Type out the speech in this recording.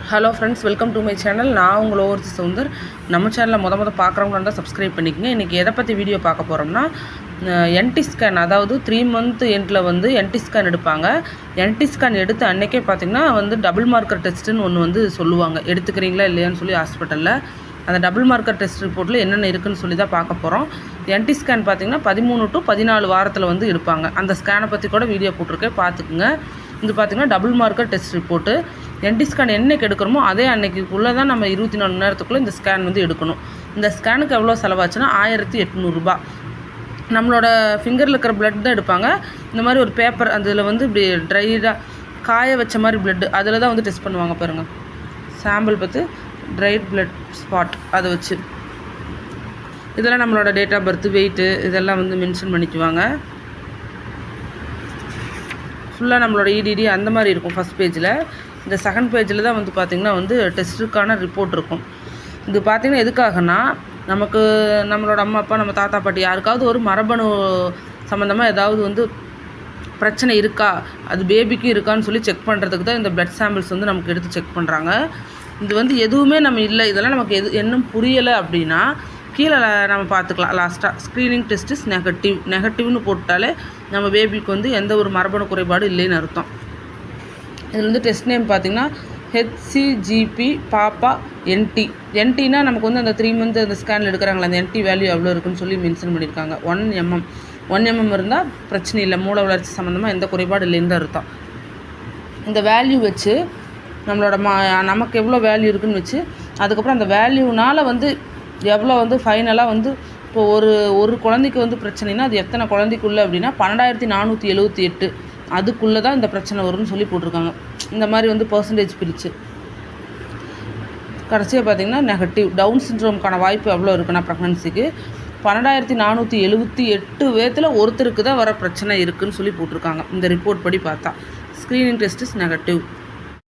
Hello friends, welcome to my channel. நான் உங்கள் overseer Soundar. நம்ம சேனலில் மொதல் பார்க்குறவங்களா இருந்தால் சப்ஸ்கிரைப் பண்ணிக்கங்க. இன்றைக்கி எதை பற்றி வீடியோ பார்க்க போகிறோம்னா, என்டி ஸ்கேன், அதாவது 3 மந்த் எண்டில் வந்து என்டி ஸ்கேன் எடுப்பாங்க. என்டி ஸ்கேன் எடுத்து அன்றைக்கே பார்த்திங்கன்னா வந்து டபுள் மார்க்கர் டெஸ்ட்டுன்னு ஒன்று வந்து சொல்லுவாங்க. எடுத்துக்கிறீங்களா இல்லையான்னு சொல்லி ஹாஸ்பிட்டலில் அந்த டபுள் மார்க்கர் டெஸ்ட் ரிப்போர்ட்டில் என்னென்ன இருக்குதுன்னு சொல்லி தான் பார்க்க போகிறோம். என்டி ஸ்கேன் பார்த்திங்கன்னா 13 to 14 வாரத்தில் வந்து எடுப்பாங்க. அந்த ஸ்கேனை பற்றி கூட வீடியோ போட்டிருக்கேன், பார்த்துக்குங்க. இது பார்த்திங்கன்னா double marker test report. NT scan என்னைக்கு எடுக்கிறோமோ அதே அன்னைக்குள்ளே தான் நம்ம 24 மணி நேரத்துக்குள்ளே இந்த ஸ்கேன் வந்து எடுக்கணும். இந்த ஸ்கேனுக்கு எவ்வளோ செலவாச்சுன்னா 1800 ரூபா. நம்மளோட ஃபிங்கரில் இருக்கிற பிளட் தான் எடுப்பாங்க. இந்த மாதிரி ஒரு பேப்பர், அதில் வந்து இப்படி ட்ரைடாக காய வச்ச மாதிரி பிளட்டு, அதில் தான் வந்து டெஸ்ட் பண்ணுவாங்க பாருங்கள். சாம்பிள் பார்த்து ட்ரைட் பிளட் ஸ்பாட் அதை வச்சு இதெல்லாம் நம்மளோட டேட் ஆஃப் பர்த், வெயிட்டு இதெல்லாம் வந்து மென்ஷன் பண்ணிக்குவாங்க. ஃபுல்லாக நம்மளோட இடிடி அந்த மாதிரி இருக்கும் ஃபஸ்ட் பேஜில். இந்த செகண்ட் பேஜில் தான் வந்து பார்த்திங்கன்னா வந்து டெஸ்ட்டுக்கான ரிப்போர்ட் இருக்கும். இது பார்த்திங்கன்னா எதுக்காகனா, நமக்கு நம்மளோட அம்மா அப்பா, நம்ம தாத்தா பாட்டி யாருக்காவது ஒரு மரபணு சம்மந்தமாக ஏதாவது வந்து பிரச்சனை இருக்கா, அது பேபிக்கு இருக்கான்னு சொல்லி செக் பண்ணுறதுக்கு தான் இந்த பிளட் சாம்பிள்ஸ் வந்து நமக்கு எடுத்து செக் பண்ணுறாங்க. இது வந்து எதுவுமே நம்ம இல்லை, இதெல்லாம் நமக்கு இன்னும் புரியலை அப்படின்னா கீழே நம்ம பார்த்துக்கலாம். லாஸ்ட்டாக ஸ்க்ரீனிங் டெஸ்ட் இஸ் நெகட்டிவ்னு போட்டாலே நம்ம பேபிக்கு வந்து எந்த ஒரு மரபணு குறைபாடு இல்லைன்னு அர்த்தம். இதில் வந்து டெஸ்ட் நேம் பார்த்திங்கன்னா ஹெச்சிஜிபி பாப்பா என்டினா நமக்கு வந்து அந்த 3 மந்த் அந்த ஸ்கேனில் எடுக்கிறாங்களா, அந்த என்டி வேல்யூ எவ்வளோ இருக்குன்னு சொல்லி மென்ஷன் பண்ணியிருக்காங்க. 1 mm இருந்தால் பிரச்சனை இல்லை, மூளை வளர்ச்சி சம்மந்தமாக எந்த குறைபாடு இல்லைன்னு தான் அர்த்தம். இந்த வேல்யூ வச்சு நம்மளோட நமக்கு எவ்வளோ வேல்யூ இருக்குதுன்னு வச்சு, அதுக்கப்புறம் அந்த வேல்யூனால் வந்து எவ்வளோ வந்து ஃபைனலாக வந்து இப்போ ஒரு குழந்தைக்கு வந்து பிரச்சனைனா அது எத்தனை குழந்தைக்குள்ளே அப்படின்னா 12478 அதுக்குள்ளே தான் இந்த பிரச்சனை வரும்னு சொல்லி போட்டிருக்காங்க. இந்த மாதிரி வந்து பர்சன்டேஜ் பிரித்து கடைசியாக பார்த்திங்கன்னா நெகட்டிவ் டவுன் சிண்ட்ரோமுக்கான வாய்ப்பு எவ்வளோ இருக்குன்னா ப்ரெக்னன்சிக்கு 12478 பேத்தில் ஒருத்தருக்கு தான் வர பிரச்சனை இருக்குதுன்னு சொல்லி போட்டிருக்காங்க. இந்த ரிப்போர்ட் படி பார்த்தா ஸ்க்ரீனிங் டெஸ்ட் இஸ் நெகட்டிவ்.